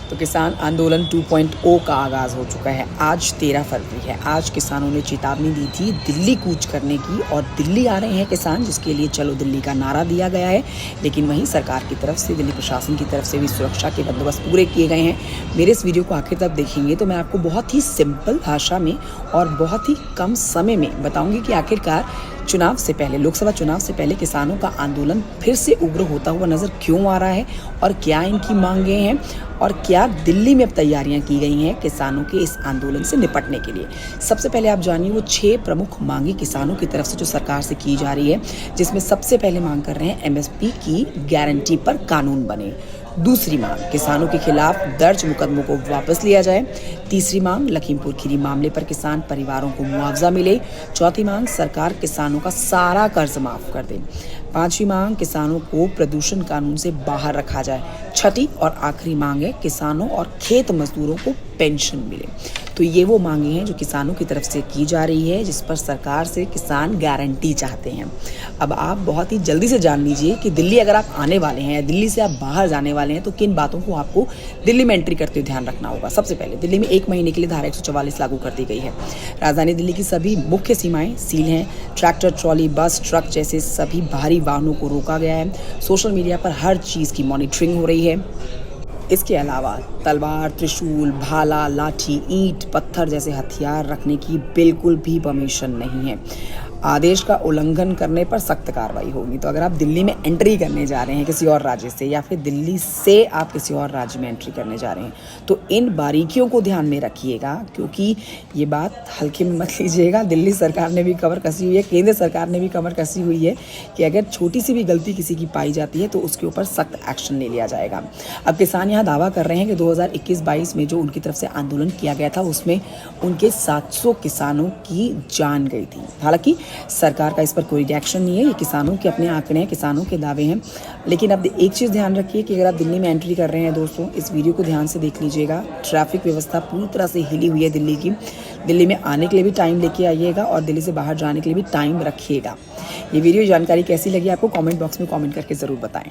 तो किसान आंदोलन 2.0 का आगाज़ हो चुका है। आज 13 फरवरी है। आज किसानों ने चेतावनी दी थी दिल्ली कूच करने की, और दिल्ली आ रहे हैं किसान, जिसके लिए चलो दिल्ली का नारा दिया गया है। लेकिन वहीं सरकार की तरफ से, दिल्ली प्रशासन की तरफ से भी सुरक्षा के बंदोबस्त पूरे किए गए हैं। मेरे इस वीडियो को आखिर तक देखेंगे तो मैं आपको बहुत ही सिंपल भाषा में और बहुत ही कम समय में बताऊंगी कि आखिरकार चुनाव से पहले, लोकसभा चुनाव से पहले किसानों का आंदोलन फिर से उग्र होता हुआ नजर क्यों आ रहा है, और क्या इनकी मांगें हैं, और क्या दिल्ली में अब तैयारियां की गई हैं किसानों के इस आंदोलन से निपटने के लिए। सबसे पहले आप जानिए वो 6 प्रमुख मांगे किसानों की तरफ से जो सरकार से की जा रही है, जिसमें सबसे पहले मांग कर रहे हैं एमएसपी की गारंटी पर कानून बने। दूसरी मांग, किसानों के खिलाफ दर्ज मुकदमों को वापस लिया जाए। तीसरी मांग, लखीमपुर खीरी मामले पर किसान परिवारों को मुआवजा मिले। चौथी मांग, सरकार किसानों का सारा कर्ज माफ कर दे। पांचवी मांग, किसानों को प्रदूषण कानून से बाहर रखा जाए। छठी और आखिरी मांग है, किसानों और खेत मजदूरों को पेंशन मिले। तो ये वो मांगे हैं जो किसानों की तरफ से की जा रही है, जिस पर सरकार से किसान गारंटी चाहते हैं। अब आप बहुत ही जल्दी से जान लीजिए कि दिल्ली अगर आप आने वाले हैं या दिल्ली से आप बाहर जाने वाले हैं तो किन बातों को आपको दिल्ली में एंट्री करते हुए ध्यान रखना होगा। सबसे पहले, दिल्ली में 1 महीने के लिए धारा 144 लागू कर दी गई है। राजधानी दिल्ली की सभी मुख्य सीमाएं सील हैं। ट्रैक्टर, ट्रॉली, बस, ट्रक जैसे सभी भारी वाहनों को रोका गया है। सोशल मीडिया पर हर चीज़ की मॉनिटरिंग हो रही है। इसके अलावा तलवार, त्रिशूल, भाला, लाठी, ईंट, पत्थर जैसे हथियार रखने की बिल्कुल भी परमिशन नहीं है। आदेश का उल्लंघन करने पर सख्त कार्रवाई होगी। तो अगर आप दिल्ली में एंट्री करने जा रहे हैं किसी और राज्य से, या फिर दिल्ली से आप किसी और राज्य में एंट्री करने जा रहे हैं, तो इन बारीकियों को ध्यान में रखिएगा, क्योंकि ये बात हल्के में मत लीजिएगा। दिल्ली सरकार ने भी कमर कसी हुई है, केंद्र सरकार ने भी कमर कसी हुई है कि अगर छोटी सी भी गलती किसी की पाई जाती है तो उसके ऊपर सख्त एक्शन ले लिया जाएगा। अब किसान यहाँ दावा कर रहे हैं कि 2021-22 में जो उनकी तरफ से आंदोलन किया गया था उसमें उनके 700 किसानों की जान गई थी। हालांकि सरकार का इस पर कोई रिएक्शन नहीं है। ये किसानों के अपने आंकड़े हैं, किसानों के दावे हैं। लेकिन अब एक चीज़ ध्यान रखिए कि अगर आप दिल्ली में एंट्री कर रहे हैं दोस्तों, इस वीडियो को ध्यान से देख लीजिएगा। ट्रैफिक व्यवस्था पूरी तरह से हिली हुई है दिल्ली की। दिल्ली में आने के लिए भी टाइम लेके आइएगा और दिल्ली से बाहर जाने के लिए भी टाइम रखिएगा। ये वीडियो जानकारी कैसी लगी आपको कमेंट बॉक्स में कमेंट करके ज़रूर बताएं।